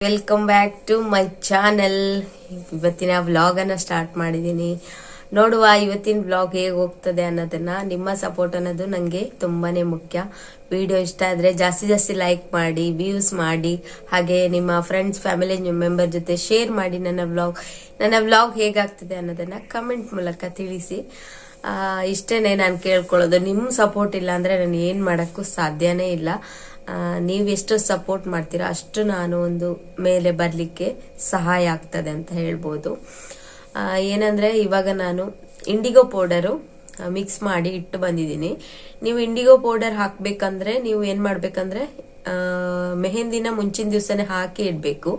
Welcome back to my channel. ಇವತ್ತಿನ vlog ಅನ್ನ start ಮಾಡಿದ್ದೀನಿ. ನೋಡುವ ಇವತ್ತಿನ ವ್ಲಾಗ್ ಹೇಗೆ ಹೋಗ್ತದೆ ಅನ್ನೋದನ್ನ. ನಿಮ್ಮ ಸಪೋರ್ಟ್ ಅನ್ನೋದು ನಂಗೆ ತುಂಬಾನೇ ಮುಖ್ಯ. ವಿಡಿಯೋ ಇಷ್ಟ ಆದ್ರೆ ಜಾಸ್ತಿ ಲೈಕ್ ಮಾಡಿ, ವ್ಯೂಸ್ ಮಾಡಿ, ಹಾಗೆ ನಿಮ್ಮ ಫ್ರೆಂಡ್ಸ್ ಫ್ಯಾಮಿಲಿ ಮೆಂಬರ್ ಜೊತೆ ಶೇರ್ ಮಾಡಿ. ನನ್ನ ವ್ಲಾಗ್ ಹೇಗಾಗ್ತದೆ ಅನ್ನೋದನ್ನ ಕಮೆಂಟ್ ಮೂಲಕ ತಿಳಿಸಿ. ಇಷ್ಟೇನೆ ನಾನು ಕೇಳ್ಕೊಳ್ಳೋದು. ನಿಮ್ ಸಪೋರ್ಟ್ ಇಲ್ಲ ಅಂದ್ರೆ ನಾನು ಏನ್ ಮಾಡಕ್ಕೂ ಸಾಧ್ಯನೇ ಇಲ್ಲ. ನೀವೆಷ್ಟು ಸಪೋರ್ಟ್ ಮಾಡ್ತೀರಾ ಅಷ್ಟು ನಾನು ಒಂದು ಮೇಲೆ ಬರ್ಲಿಕ್ಕೆ ಸಹಾಯ ಆಗ್ತದೆ ಅಂತ ಹೇಳ್ಬೋದು. ಏನಂದ್ರೆ ಇವಾಗ ನಾನು ಇಂಡಿಗೋ ಪೌಡರು ಮಿಕ್ಸ್ ಮಾಡಿ ಇಟ್ಟು ಬಂದಿದ್ದೀನಿ. ನೀವು ಇಂಡಿಗೋ ಪೌಡರ್ ಹಾಕ್ಬೇಕಂದ್ರೆ ನೀವು ಏನ್ ಮಾಡ್ಬೇಕಂದ್ರೆ ಮೆಹಂದಿನ ಮುಂಚಿನ ದಿವಸನೇ ಹಾಕಿ ಇಡ್ಬೇಕು.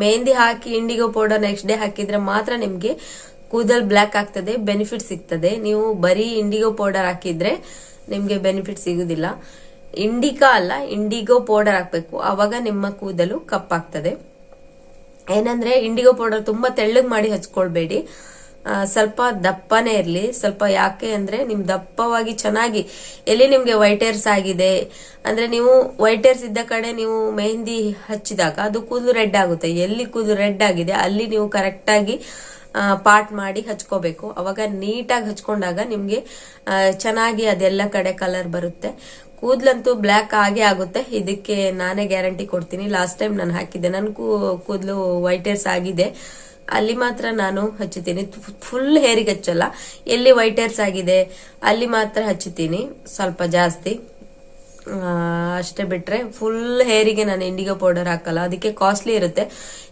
ಮೆಹಂದಿ ಹಾಕಿ ಇಂಡಿಗೋ ಪೌಡರ್ ನೆಕ್ಸ್ಟ್ ಡೇ ಹಾಕಿದ್ರೆ ಮಾತ್ರ ನಿಮ್ಗೆ ಕೂದಲ್ ಬ್ಲ್ಯಾಕ್ ಆಗ್ತದೆ, ಬೆನಿಫಿಟ್ ಸಿಗ್ತದೆ. ನೀವು ಬರೀ ಇಂಡಿಗೋ ಪೌಡರ್ ಹಾಕಿದ್ರೆ ನಿಮ್ಗೆ ಬೆನಿಫಿಟ್ ಸಿಗುದಿಲ್ಲ. ಇಂಡಿಕಾ ಅಲ್ಲ, ಇಂಡಿಗೋ ಪೌಡರ್ ಹಾಕ್ಬೇಕು, ಅವಾಗ ನಿಮ್ಮ ಕೂದಲು ಕಪ್ಪಾಗ್ತದೆ. ಏನಂದ್ರೆ ಇಂಡಿಗೋ ಪೌಡರ್ ತುಂಬಾ ತೆಳ್ಳಗ್ ಮಾಡಿ ಹಚ್ಕೊಳ್ಬೇಡಿ, ಸ್ವಲ್ಪ ದಪ್ಪನೇ ಇರ್ಲಿ. ಸ್ವಲ್ಪ ಯಾಕೆ ಅಂದ್ರೆ ನಿಮ್ ದಪ್ಪವಾಗಿ ಚೆನ್ನಾಗಿ ಎಲ್ಲಿ ನಿಮ್ಗೆ ವೈಟ್ ಹೇರ್ಸ್ ಆಗಿದೆ ಅಂದ್ರೆ ನೀವು ವೈಟ್ ಹೇರ್ಸ್ ಇದ್ದ ಕಡೆ ನೀವು ಮೆಹಂದಿ ಹಚ್ಚಿದಾಗ ಅದು ಕೂದಲು ರೆಡ್ ಆಗುತ್ತೆ. ಎಲ್ಲಿ ಕೂದಲು ರೆಡ್ ಆಗಿದೆ ಅಲ್ಲಿ ನೀವು ಕರೆಕ್ಟ್ ಆಗಿ ಪಾರ್ಟ್ ಮಾಡಿ ಹಚ್ಕೋಬೇಕು. ಅವಾಗ ನೀಟಾಗಿ ಹಚ್ಕೊಂಡಾಗ ನಿಮ್ಗೆ ಚೆನ್ನಾಗಿ ಅದೆಲ್ಲ ಕಡೆ ಕಲರ್ ಬರುತ್ತೆ. ಕೂದ್ಲಂತೂ ಬ್ಲ್ಯಾಕ್ ಆಗೇ ಆಗುತ್ತೆ, ಇದಕ್ಕೆ ನಾನೇ ಗ್ಯಾರಂಟಿ ಕೊಡ್ತೀನಿ. ಲಾಸ್ಟ್ ಟೈಮ್ ನಾನು ಹಾಕಿದ್ದೆ, ನನ್ ಕೂದಲು ವೈಟ್ ಹೇರ್ಸ್ ಆಗಿದೆ, ಅಲ್ಲಿ ಮಾತ್ರ ನಾನು ಹಚ್ಚುತ್ತೀನಿ. ಫುಲ್ ಹೇರಿಗೆ ಹಚ್ಚಲ್ಲ, ಎಲ್ಲಿ ವೈಟ್ ಹೇರ್ಸ್ ಆಗಿದೆ ಅಲ್ಲಿ ಮಾತ್ರ ಹಚ್ಚುತ್ತೀನಿ ಸ್ವಲ್ಪ ಜಾಸ್ತಿ, ಅಷ್ಟೇ. ಬಿಟ್ರೆ ಫುಲ್ ಹೇರಿಗೆ ನಾನು ಇಂಡಿಗೋ ಪೌಡರ್ ಹಾಕಲ್ಲ, ಅದಕ್ಕೆ ಕಾಸ್ಟ್ಲಿ ಇರುತ್ತೆ.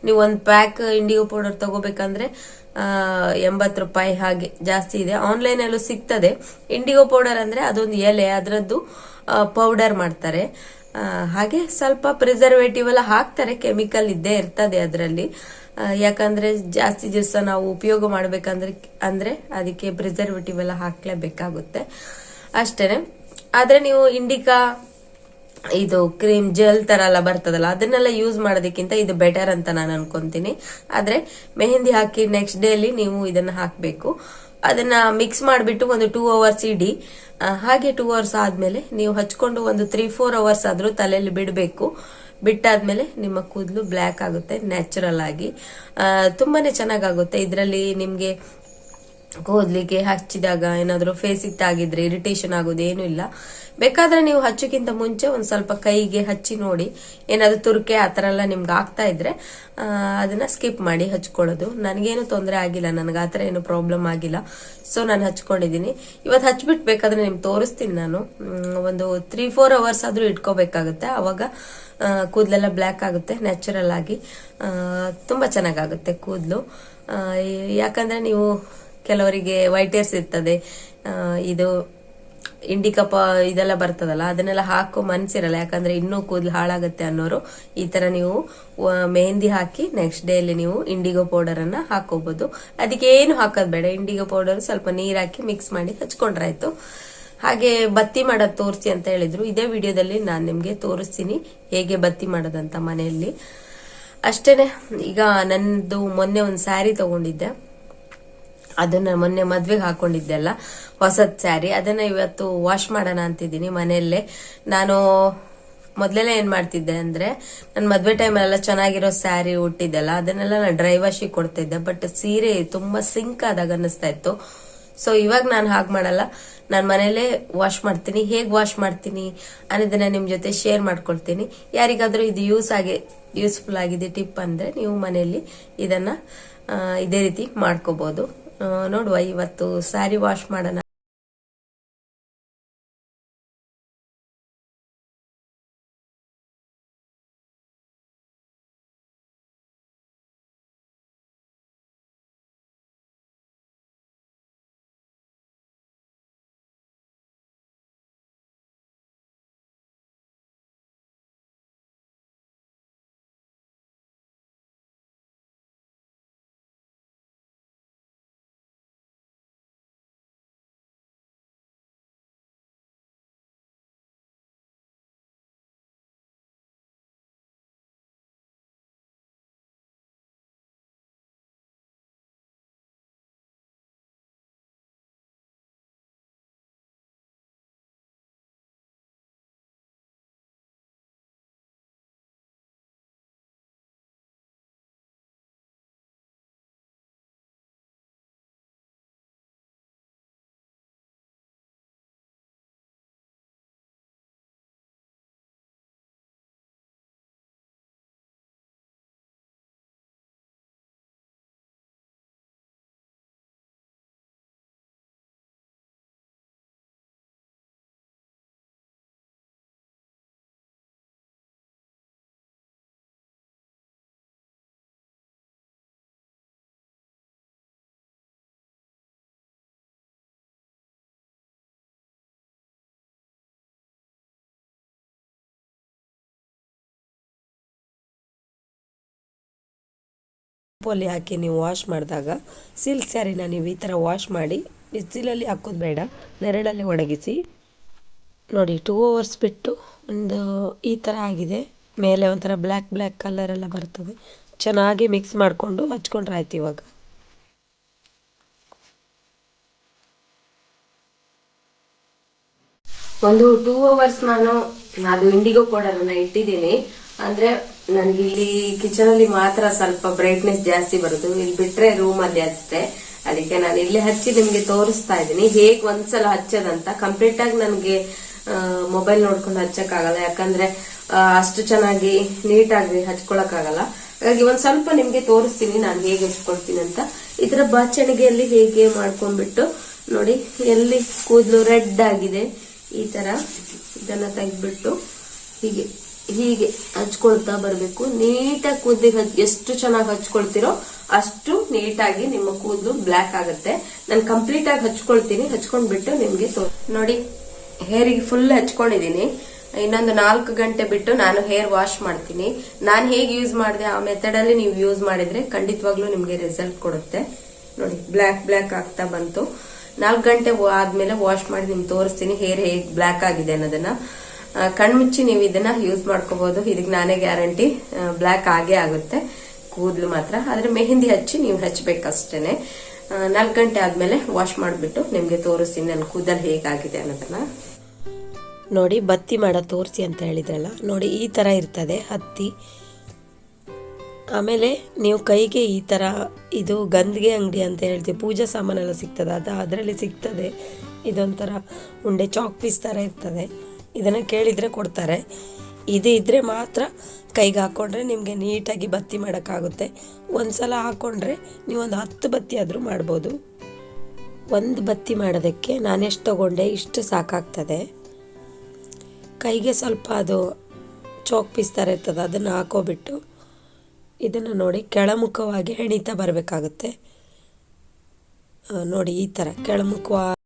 ನೀವು ಒಂದ್ ಪ್ಯಾಕ್ ಇಂಡಿಗೋ ಪೌಡರ್ ತಗೋಬೇಕಂದ್ರೆ 80 ರೂಪಾಯಿ ಹಾಗೆ ಜಾಸ್ತಿ ಇದೆ. ಆನ್ಲೈನ್ ಅಲ್ಲೂ ಸಿಗ್ತದೆ. ಇಂಡಿಗೋ ಪೌಡರ್ ಅಂದ್ರೆ ಅದೊಂದು ಎಲೆ, ಅದರದ್ದು ಪೌಡರ್ ಮಾಡ್ತಾರೆ. ಹಾಗೆ ಸ್ವಲ್ಪ ಪ್ರಿಸರ್ವೇಟಿವ್ ಎಲ್ಲ ಹಾಕ್ತಾರೆ, ಕೆಮಿಕಲ್ ಇದ್ದೇ ಇರ್ತದೆ ಅದರಲ್ಲಿ. ಯಾಕಂದ್ರೆ ಜಾಸ್ತಿ ದಿವಸ ನಾವು ಉಪಯೋಗ ಮಾಡ್ಬೇಕಂದ್ರೆ ಅದಕ್ಕೆ ಪ್ರಿಸರ್ವೇಟಿವ್ ಎಲ್ಲ ಹಾಕ್ಲೇಬೇಕಾಗುತ್ತೆ ಅಷ್ಟೇನೆ. ಆದ್ರೆ ನೀವು ಇಂಡಿಕಾ ಇದು ಕ್ರೀಮ್ ಜೆಲ್ ತರ ಎಲ್ಲ ಬರ್ತದಲ್ಲ, ಅದನ್ನೆಲ್ಲ ಯೂಸ್ ಮಾಡೋದಕ್ಕಿಂತ ಇದು ಬೆಟರ್ ಅಂತ ನಾನು ಅನ್ಕೊಂತೀನಿ. ಆದ್ರೆ ಮೆಹಂದಿ ಹಾಕಿ ನೆಕ್ಸ್ಟ್ ಡೇ ಅಲ್ಲಿ ನೀವು ಇದನ್ನ ಹಾಕ್ಬೇಕು. ಅದನ್ನ ಮಿಕ್ಸ್ ಮಾಡಿಬಿಟ್ಟು ಒಂದು 2 ಅವರ್ಸ್ ಇಡಿ. ಹಾಗೆ 2 ಅವರ್ಸ್ ಆದ್ಮೇಲೆ ನೀವು ಹಚ್ಕೊಂಡು ಒಂದು 3-4 ಅವರ್ಸ್ ಆದ್ರೂ ತಲೆಯಲ್ಲಿ ಬಿಡಬೇಕು. ಬಿಟ್ಟಾದ್ಮೇಲೆ ನಿಮ್ಮ ಕೂದಲು ಬ್ಲ್ಯಾಕ್ ಆಗುತ್ತೆ ನ್ಯಾಚುರಲ್ ಆಗಿ. ತುಂಬಾನೇ ಚೆನ್ನಾಗಾಗುತ್ತೆ. ಇದರಲ್ಲಿ ನಿಮ್ಗೆ ಕೂದಲಿಗೆ ಹಚ್ಚಿದಾಗ ಏನಾದ್ರು ಫೇಸಿಗೆ ತಾಗಿದ್ರೆ ಇರಿಟೇಷನ್ ಆಗೋದು ಏನು ಇಲ್ಲ. ಬೇಕಾದ್ರೆ ನೀವು ಹಚ್ಚೋಕ್ಕಿಂತ ಮುಂಚೆ ಒಂದ್ ಸ್ವಲ್ಪ ಕೈಗೆ ಹಚ್ಚಿ ನೋಡಿ, ಏನಾದ್ರು ತುರ್ಕೆ ಆತರ ಎಲ್ಲ ನಿಮ್ಗೆ ಆಗ್ತಾ ಇದ್ರೆ ಅದನ್ನ ಸ್ಕಿಪ್ ಮಾಡಿ ಹಚ್ಕೊಳ್ಳೋದು. ನನಗೇನು ತೊಂದರೆ ಆಗಿಲ್ಲ, ನನ್ಗೆ ಆತರ ಏನು ಪ್ರಾಬ್ಲಮ್ ಆಗಿಲ್ಲ. ಸೊ ನಾನು ಹಚ್ಕೊಂಡಿದೀನಿ. ಇವತ್ತು ಹಚ್ಬಿಟ್ಟು ಬೇಕಾದ್ರೆ ನಿಮ್ಗೆ ತೋರಿಸ್ತೀನಿ. ನಾನು ಒಂದು 3-4 ಅವರ್ಸ್ ಆದ್ರೂ ಇಟ್ಕೋಬೇಕಾಗುತ್ತೆ, ಅವಾಗ ಕೂದಲೆಲ್ಲ ಬ್ಲ್ಯಾಕ್ ಆಗುತ್ತೆ ನ್ಯಾಚುರಲ್ ಆಗಿ. ತುಂಬಾ ಚೆನ್ನಾಗಾಗುತ್ತೆ ಕೂದಲು. ಯಾಕಂದ್ರೆ ನೀವು ಕೆಲವರಿಗೆ ವೈಟ್ ಹೇರ್ಸ್ ಇರ್ತದೆ, ಇದು ಇಂಡಿಕಾ ಇದೆಲ್ಲ ಬರ್ತದಲ್ಲ, ಅದನ್ನೆಲ್ಲ ಹಾಕೋ ಮನ್ಸಿರಲ್ಲ, ಯಾಕಂದ್ರೆ ಇನ್ನೂ ಕೂದಲು ಹಾಳಾಗತ್ತೆ ಅನ್ನೋರು ಈ ತರ ನೀವು ಮೆಹಂದಿ ಹಾಕಿ ನೆಕ್ಸ್ಟ್ ಡೇ ಅಲ್ಲಿ ನೀವು ಇಂಡಿಗೋ ಪೌಡರ್ ಅನ್ನ ಹಾಕೋಬಹುದು. ಅದಕ್ಕೆ ಏನು ಹಾಕೋದ್ ಬೇಡ, ಇಂಡಿಗೋ ಪೌಡರ್ ಸ್ವಲ್ಪ ನೀರ್ ಹಾಕಿ ಮಿಕ್ಸ್ ಮಾಡಿ ಹಚ್ಕೊಂಡ್ರಾಯ್ತು. ಹಾಗೆ ಬತ್ತಿ ಮಾಡೋದು ತೋರಿಸಿ ಅಂತ ಹೇಳಿದ್ರು, ಇದೇ ವಿಡಿಯೋದಲ್ಲಿ ನಾನು ನಿಮ್ಗೆ ತೋರಿಸ್ತೀನಿ ಹೇಗೆ ಬತ್ತಿ ಮಾಡೋದಂತ ಮನೆಯಲ್ಲಿ. ಅಷ್ಟೇನೆ. ಈಗ ನಂದು ಮೊನ್ನೆ ಒಂದು ಸ್ಯಾರಿ ತಗೊಂಡಿದ್ದೆ, ಅದನ್ನ ಮೊನ್ನೆ ಮದ್ವೆಗೆ ಹಾಕೊಂಡಿದ್ದೆ ಅಲ್ಲ, ಹೊಸದ್ ಸ್ಯಾರಿ, ಅದನ್ನ ಇವತ್ತು ವಾಶ್ ಮಾಡೋಣ ಅಂತಿದ್ದೀನಿ ಮನೆಯಲ್ಲೇ. ನಾನು ಮೊದ್ಲೆಲ್ಲ ಏನ್ ಮಾಡ್ತಿದ್ದೆ ಅಂದ್ರೆ, ನನ್ ಮದ್ವೆ ಟೈಮ್ ಎಲ್ಲ ಚೆನ್ನಾಗಿರೋ ಸ್ಯಾರಿ ಉಟ್ಟಿದ್ದೆಲ್ಲ ಅದನ್ನೆಲ್ಲ ನಾನು ಡ್ರೈ ವಾಶಿಗೆ ಕೊಡ್ತಿದ್ದೆ. ಬಟ್ ಸೀರೆ ತುಂಬಾ ಸಿಂಕ್ ಆದಾಗ ಅನ್ನಿಸ್ತಾ ಇತ್ತು. ಸೊ ಇವಾಗ ನಾನು ಹಾಗೆ ಮಾಡಲ್ಲ, ನಾನು ಮನೇಲೆ ವಾಶ್ ಮಾಡ್ತೀನಿ. ಹೇಗ್ ವಾಶ್ ಮಾಡ್ತೀನಿ ಅನ್ನೋದನ್ನ ನಿಮ್ ಜೊತೆ ಶೇರ್ ಮಾಡ್ಕೊಳ್ತೀನಿ. ಯಾರಿಗಾದ್ರೂ ಇದು ಯೂಸ್ಫುಲ್ ಆಗಿದೆ ಟಿಪ್ ಅಂದ್ರೆ ನೀವು ಮನೆಯಲ್ಲಿ ಇದನ್ನ ಇದೇ ರೀತಿ ಮಾಡ್ಕೋಬಹುದು. ನೋಡುವ, ಇವತ್ತು ಸ್ಯಾರಿ ವಾಶ್ ಮಾಡೋಣ. ಅಲ್ಲಿ ಹಾಕಿ ನೀವು ವಾಶ್ ಮಾಡಿದಾಗ ಸಿಲ್ಕ್ ಸ್ಯಾರಿನ ನೀವು ಈ ಥರ ವಾಶ್ ಮಾಡಿ ಬಿಸಿಲಲ್ಲಿ ಹಾಕೋದು ಬೇಡ, ನೆರಳಲ್ಲಿ ಒಣಗಿಸಿ ನೋಡಿ. 2 ಅವರ್ಸ್ ಬಿಟ್ಟು ಒಂದು ಈ ಥರ ಆಗಿದೆ. ಮೇಲೆ ಒಂಥರ ಬ್ಲ್ಯಾಕ್ ಬ್ಲ್ಯಾಕ್ ಕಲರ್ ಎಲ್ಲ ಬರ್ತದೆ. ಚೆನ್ನಾಗಿ ಮಿಕ್ಸ್ ಮಾಡಿಕೊಂಡು ಹಚ್ಕೊಂಡ್ರೆ ಆಯ್ತು. ಇವಾಗ ಒಂದು 2 ಅವರ್ಸ್ ನಾನು ಅದು ಇಂಡಿಗೋ ಪೌಡರನ್ನು ಇಟ್ಟಿದ್ದೀನಿ. ಅಂದರೆ ನನಗೆ ಇಲ್ಲಿ ಕಿಚನಲ್ಲಿ ಮಾತ್ರ ಸ್ವಲ್ಪ ಬ್ರೈಟ್ನೆಸ್ ಜಾಸ್ತಿ ಬರೋದು, ಇಲ್ಲಿ ಬಿಟ್ಟರೆ ರೂಮಲ್ಲಿ ಅಷ್ಟೇ. ಅದಕ್ಕೆ ನಾನು ಇಲ್ಲಿ ಹಚ್ಚಿ ನಿಮಗೆ ತೋರಿಸ್ತಾ ಇದ್ದೀನಿ ಹೇಗೆ ಒಂದ್ಸಲ ಹಚ್ಚೋದಂತ. ಕಂಪ್ಲೀಟ್ ಆಗಿ ನನಗೆ ಮೊಬೈಲ್ ನೋಡ್ಕೊಂಡು ಹಚ್ಚಕ್ಕಾಗಲ್ಲ, ಯಾಕಂದ್ರೆ ಅಷ್ಟು ಚೆನ್ನಾಗಿ ನೀಟಾಗಿ ಹಚ್ಕೊಳಕ್ಕಾಗಲ್ಲ. ಹಾಗಾಗಿ ಒಂದ್ ಸ್ವಲ್ಪ ನಿಮ್ಗೆ ತೋರಿಸ್ತೀನಿ ನಾನು ಹೇಗೆ ಹಚ್ಕೊಳ್ತೀನಿ ಅಂತ. ಇದರ ಬಾಚಣಿಗೆಯಲ್ಲಿ ಹೇಗೆ ಮಾಡ್ಕೊಂಡ್ಬಿಟ್ಟು ನೋಡಿ, ಎಲ್ಲಿ ಕೂದಲು ರೆಡ್ ಆಗಿದೆ ಈ ತರ ಇದನ್ನ ತೆಗೆದ್ಬಿಟ್ಟು ಹೀಗೆ ಹೀಗೆ ಹಚ್ಕೊಳ್ತಾ ಬರಬೇಕು. ನೀಟಾಗಿ ಕೂದಲಿಗೆ ಎಷ್ಟು ಚೆನ್ನಾಗಿ ಹಚ್ಕೊಳ್ತಿರೋ ಅಷ್ಟು ನೀಟಾಗಿ ನಿಮ್ಮ ಕೂದಲು ಬ್ಲ್ಯಾಕ್ ಆಗುತ್ತೆ. ನಾನು ಕಂಪ್ಲೀಟ್ ಆಗಿ ಹಚ್ಕೊಳ್ತೀನಿ. ಹಚ್ಕೊಂಡ್ಬಿಟ್ಟು ನಿಮ್ಗೆ ನೋಡಿ, ಹೇರಿಗೆ ಫುಲ್ ಹಚ್ಕೊಂಡಿದೀನಿ. ಇನ್ನೊಂದು 4 ಗಂಟೆ ಬಿಟ್ಟು ನಾನು ಹೇರ್ ವಾಶ್ ಮಾಡ್ತೀನಿ. ನಾನು ಹೇಗೆ ಯೂಸ್ ಮಾಡಿದೆ ಆ ಮೆಥಡ್ ಅಲ್ಲಿ ನೀವು ಯೂಸ್ ಮಾಡಿದ್ರೆ ಖಂಡಿತವಾಗ್ಲೂ ನಿಮ್ಗೆ ರಿಸಲ್ಟ್ ಕೊಡುತ್ತೆ. ನೋಡಿ, ಬ್ಲ್ಯಾಕ್ ಬ್ಲ್ಯಾಕ್ ಆಗ್ತಾ ಬಂತು. 4 ಗಂಟೆ ಆದ್ಮೇಲೆ ವಾಶ್ ಮಾಡಿ ನಿಮ್ಗೆ ತೋರಿಸ್ತೀನಿ ಹೇರ್ ಹೇಗೆ ಬ್ಲ್ಯಾಕ್ ಆಗಿದೆ ಅನ್ನೋದನ್ನ. ಕಣ್ಮುಚ್ಚಿ ನೀವು ಇದನ್ನ ಯೂಸ್ ಮಾಡ್ಕೋಬಹುದು. ಇದಕ್ಕೆ ನಾನೇ ಗ್ಯಾರಂಟಿ ಬ್ಲ್ಯಾಕ್ ಆಗೇ ಆಗುತ್ತೆ ಕೂದಲು ಮಾತ್ರ. ಆದ್ರೆ ಮೆಹಂದಿ ಹಚ್ಚಿ ನೀವು ಹಚ್ಬೇಕಷ್ಟೇನೆ. 4 ಗಂಟೆ ಆದ್ಮೇಲೆ ವಾಶ್ ಮಾಡಿಬಿಟ್ಟು ನಿಮ್ಗೆ ತೋರಿಸ್ತೀನಿ ನನ್ನ ಕೂದಲು ಹೇಗಾಗಿದೆ ಅನ್ನೋದನ್ನ. ನೋಡಿ, ಬತ್ತಿ ಮಾಡ ತೋರಿಸಿ ಅಂತ ಹೇಳಿದ್ರಲ್ಲ, ನೋಡಿ ಈ ತರ ಇರ್ತದೆ ಹತ್ತಿ. ಆಮೇಲೆ ನೀವು ಕೈಗೆ ಈ ತರ, ಇದು ಗಂಧಿಗೆ ಅಂಗಡಿ ಅಂತ ಹೇಳ್ತೀವಿ, ಪೂಜಾ ಸಾಮಾನೆಲ್ಲ ಸಿಗ್ತದೆ, ಅದರಲ್ಲಿ ಸಿಗ್ತದೆ. ಇದೊಂಥರ ಉಂಡೆ ಚಾಕ್ ಪೀಸ್ ತರ ಇರ್ತದೆ. ಇದನ್ನ ಕೇಳಿದ್ರೆ ಕೊಡ್ತಾರೆ. ಇದು ಇದ್ರೆ ಮಾತ್ರ ಕೈಗೆ ಹಾಕೊಂಡ್ರೆ ನಿಮಗೆ ನೀಟಾಗಿ ಬತ್ತಿ ಮಾಡೋಕ್ಕಾಗುತ್ತೆ. ಒಂದ್ಸಲ ಹಾಕೊಂಡ್ರೆ ನೀವೊಂದು 10 ಬತ್ತಿ ಆದರೂ ಮಾಡ್ಬೋದು. ಒಂದು ಬತ್ತಿ ಮಾಡೋದಕ್ಕೆ ನಾನೆಷ್ಟು ತಗೊಂಡೆ ಇಷ್ಟು ಸಾಕಾಗ್ತದೆ. ಕೈಗೆ ಸ್ವಲ್ಪ ಅದು ಚಾಕ್ ಪೀಸ್ ಥರ ಇರ್ತದೆ, ಅದನ್ನು ಹಾಕೋಬಿಟ್ಟು ಇದನ್ನು ನೋಡಿ ಕೆಳಮುಖವಾಗಿ ಹೆಣಿತಾ ಬರಬೇಕಾಗುತ್ತೆ. ನೋಡಿ ಈ ಥರ ಕೆಳಮುಖವಾಗಿ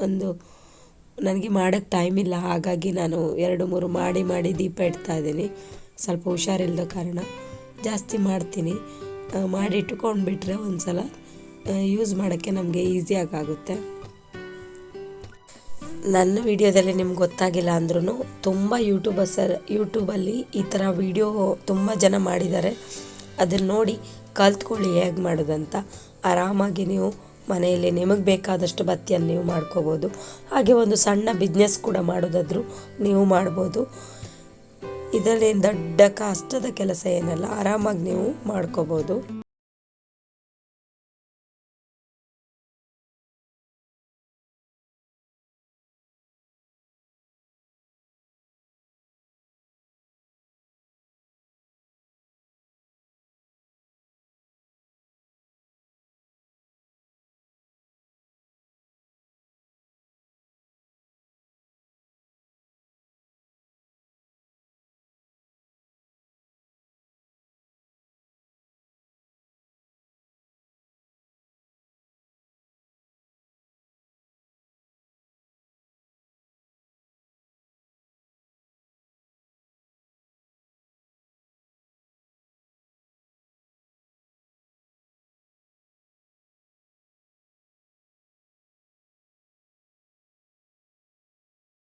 ಒಂದು ನನಗೆ ಮಾಡೋಕ್ಕೆ ಟೈಮ್ ಇಲ್ಲ, ಹಾಗಾಗಿ ನಾನು 2-3 ಮಾಡಿ ದೀಪ ಇಡ್ತಾ ಇದ್ದೀನಿ. ಸ್ವಲ್ಪ ಹುಷಾರಿಲ್ಲದ ಕಾರಣ ಜಾಸ್ತಿ ಮಾಡ್ತೀನಿ. ಮಾಡಿ ಇಟ್ಕೊಂಡ್ಬಿಟ್ರೆ ಒಂದ್ಸಲ ಯೂಸ್ ಮಾಡೋಕ್ಕೆ ನಮಗೆ ಈಸಿಯಾಗುತ್ತೆ. ನನ್ನ ವಿಡಿಯೋದಲ್ಲಿ ನಿಮ್ಗೆ ಗೊತ್ತಾಗಿಲ್ಲ ಅಂದ್ರೂ ತುಂಬ ಯೂಟ್ಯೂಬಲ್ಲಿ ಈ ಥರ ವಿಡಿಯೋ ತುಂಬ ಜನ ಮಾಡಿದ್ದಾರೆ. ಅದನ್ನು ನೋಡಿ ಕಲ್ತ್ಕೊಳ್ಳಿ ಹೇಗೆ ಮಾಡೋದಂತ. ಆರಾಮಾಗಿ ನೀವು ಮನೆಯಲ್ಲಿ ನಿಮಗೆ ಬೇಕಾದಷ್ಟು ಬತ್ತಿಯನ್ನು ನೀವು ಮಾಡ್ಕೋಬೋದು. ಹಾಗೆ ಒಂದು ಸಣ್ಣ ಬಿಸ್ನೆಸ್ ಕೂಡ ಮಾಡೋದಾದರೂ ನೀವು ಮಾಡ್ಬೋದು. ಇದರಲ್ಲಿ ದೊಡ್ಡ ಕಷ್ಟದ ಕೆಲಸ ಏನಲ್ಲ, ಆರಾಮಾಗಿ ನೀವು ಮಾಡ್ಕೋಬೋದು.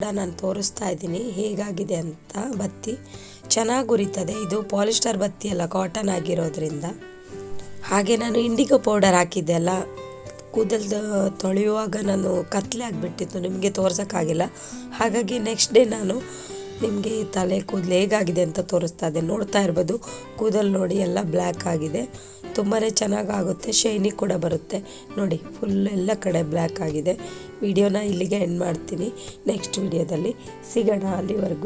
ನಾನು ತೋರಿಸ್ತಾ ಇದ್ದೀನಿ ಹೇಗಾಗಿದೆ ಅಂತ. ಬತ್ತಿ ಚೆನ್ನಾಗಿ ಉರಿತದೆ. ಇದು ಪಾಲಿಸ್ಟರ್ ಬತ್ತಿ ಅಲ್ಲ, ಕಾಟನ್ ಆಗಿರೋದ್ರಿಂದ. ಹಾಗೆ ನಾನು ಇಂಡಿಗೋ ಪೌಡರ್ ಹಾಕಿದ್ದೆ ಅಲ್ಲ, ಕೂದಲು ತೊಳೆಯುವಾಗ ನಾನು ಕತ್ಲೆ ಆಗಿಬಿಟ್ಟಿತ್ತು, ನಿಮಗೆ ತೋರ್ಸೋಕ್ಕಾಗಿಲ್ಲ. ಹಾಗಾಗಿ ನೆಕ್ಸ್ಟ್ ಡೇ ನಾನು ನಿಮಗೆ ತಲೆ ಕೂದಲು ಹೇಗಾಗಿದೆ ಅಂತ ತೋರಿಸ್ತಾ ಇದ್ದೆ. ನೋಡ್ತಾ ಇರ್ಬೋದು, ಕೂದಲು ನೋಡಿ ಎಲ್ಲ ಬ್ಲ್ಯಾಕ್ ಆಗಿದೆ. ತುಂಬಾ ಚೆನ್ನಾಗಾಗುತ್ತೆ, ಶೈನಿ ಕೂಡ ಬರುತ್ತೆ ನೋಡಿ. ಫುಲ್ ಎಲ್ಲ ಕಡೆ ಬ್ಲ್ಯಾಕ್ ಆಗಿದೆ. ವಿಡಿಯೋನ ಇಲ್ಲಿಗೆ ಎಂಡ್ ಮಾಡ್ತೀನಿ. ನೆಕ್ಸ್ಟ್ ವಿಡಿಯೋದಲ್ಲಿ ಸಿಗೋಣ. ಅಲ್ಲಿವರೆಗೂ